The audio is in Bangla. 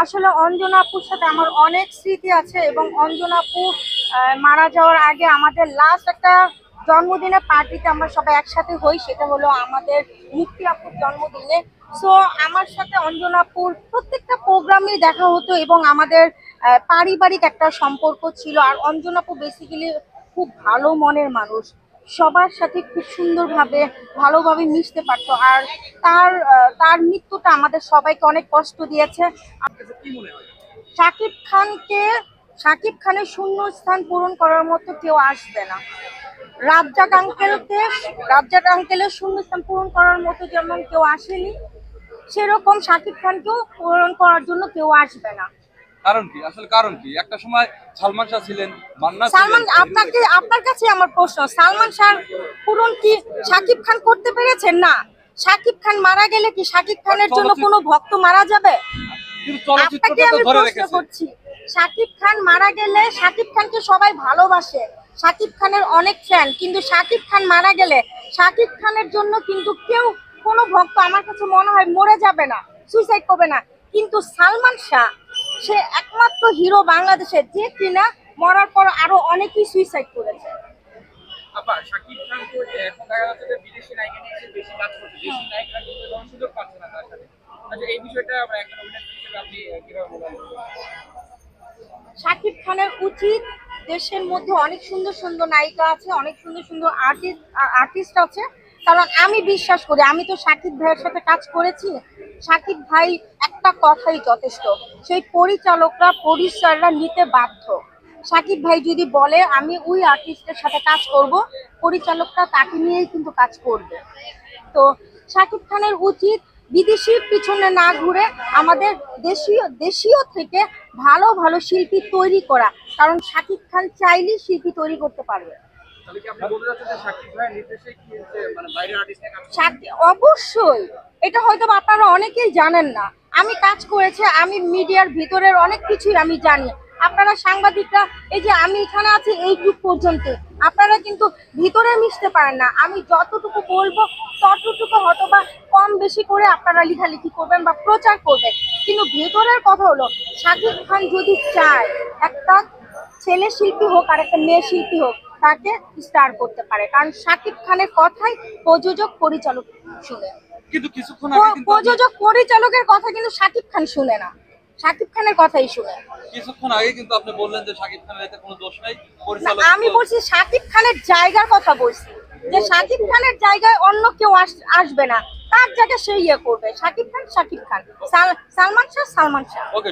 আসলে অঞ্জনা আপুর সাথে আমার অনেক স্মৃতি আছে এবং অঞ্জনা আপু মারা যাওয়ার আগে আমাদের লাস্ট একটা জন্মদিনের পার্টিতে আমরা সবাই একসাথে হই, সেটা হলো আমাদের মুক্তি আপুর জন্মদিনে। সো আমার সাথে অঞ্জনা আপুর প্রত্যেকটা প্রোগ্রামে দেখা হতো এবং আমাদের পারিবারিক একটা সম্পর্ক ছিল। আর অঞ্জনা আপু বেসিক্যালি খুব ভালো মনের মানুষ, সবার সাথে খুব সুন্দরভাবে ভালোভাবে মিশতে পারতো। আর তার মৃত্যুটা আমাদের সবাইকে অনেক কষ্ট দিয়েছে। শাকিব খানকে শাকিব খানের শূন্য স্থান পূরণ করার মতো কেউ আসবে না। রাজ্জাক আঙ্কেলের শূন্য স্থান পূরণ করার মতো যেমন কেউ আসেনি, সেরকম শাকিব খানকেও পূরণ করার জন্য কেউ আসবে না। কারণ কি একটা সময় সালমান শাহ ছিলেন, মান্না সালমান, ছিলেন। আপনার কাছে আমার প্রশ্ন, সালমান শাহ পূরণ কি শাকিব খান করতে পেরেছেন? না। শাকিব খান মারা গেলে কি শাকিব খানের জন্য কোনো ভক্ত মারা যাবে? কিন্তু আপনাকে চলচ্চিত্রটা তো আমি ধরে প্রশ্ন রেখেছে। করছি, শাকিব খান মারা গেলে শাকিব খানকে সবাই ভালোবাসে, শাকিব খানের অনেক ফ্যান, কিন্তু শাকিব খান মারা গেলে শাকিব খানের জন্য কিন্তু কেউ, কোনো ভক্ত আমার কাছে মনে হয় মরে যাবে না, সুইসাইড করবে না। কিন্তু সালমান শাহ, সে একমাত্র হিরো বাংলাদেশের যে কিনা মরার পর আরো অনেকেই সুইসাইড করেছে। আপা শাকিব খান তো এখন দেখা যাচ্ছে যে বিদেশি নায়িকা নিয়ে এসে বেশি কাজ করছে, দেশি নায়িকরা কিন্তু কোনো সুযোগ পাচ্ছে না তার সাথে। আচ্ছা, এই বিষয়টা আমরা একজন অভিনেত্রী হিসেবে আপনি কিভাবে বলেন? শাকিব খানের উচিত, দেশের মধ্যে অনেক সুন্দর সুন্দর নায়িকা আছে, অনেক সুন্দর সুন্দর আর্টিস্ট আছে। কারণ আমি বিশ্বাস করি, আমি তো শাকিব ভাইয়ের সাথে কাজ করেছি, শাকিব ভাই একটা কথাই যথেষ্ট, সেই পরিচালকরা প্রডিউসাররা নিতে বাধ্য। শাকিব ভাই যদি বলে আমি ওই আর্টিস্টের সাথে কাজ করব, পরিচালকরা তাকে নিয়েই কিন্তু কাজ করবে। তো শাকিব খানের উচিত বিদেশির পিছনে না ঘুরে আমাদের দেশীয় দেশীয় থেকে ভালো ভালো শিল্পী তৈরি করা। কারণ শাকিব খান চাইলেই শিল্পী তৈরি করতে পারবে। তাহলে কি আপনি বলতে চাচ্ছেন যে শাকিব ভাইয়ের নির্দেশে কি হচ্ছে, মানে বাইরের আর্টিস্ট নিয়ে কাজ করছে? অবশ্যই, এটা হয়তো বা আপনারা অনেকেই জানেন না। আমি কাজ করেছি, আমি মিডিয়ার ভিতরের অনেক কিছুই আমি জানি। আপনারা সাংবাদিকরা, এই যে আমি এখানে আছি এই যুগ পর্যন্ত, আপনারা কিন্তু ভিতরে মিশতে পারেন না। আমি যতটুকু বলবো ততটুকু হয়তো বা কম বেশি করে আপনারা লেখালেখি করবেন বা প্রচার করবেন, কিন্তু ভেতরের কথা হলো শাকিব খান যদি চায় একটা ছেলে শিল্পী হোক আর একটা মেয়ে শিল্পী হোক, তাকে স্টার করতে পারে। কারণ শাকিব খানের কথাই প্রযোজক পরিচালক শুনে। কিন্তু কিছুক্ষণ আগে কিন্তু প্রযোজক পরিচালকের কথা কিন্তু শাকিব খান শুনে না, শাকিব খানের কথাই শুনে। আপনি বললেন যে শাকিব খানের এতে কোনো দোষ নাই, না, পরিচালক আমি বলছি শাকিব খানের জায়গার কথা বলছি, যে শাকিব খানের জায়গায় অন্য কেউ আসবে না, তার জায়গায় সে ইয়ে করবে। শাকিব খান শাকিব খান, সালমান শাহ সালমান শাহ। ওকে।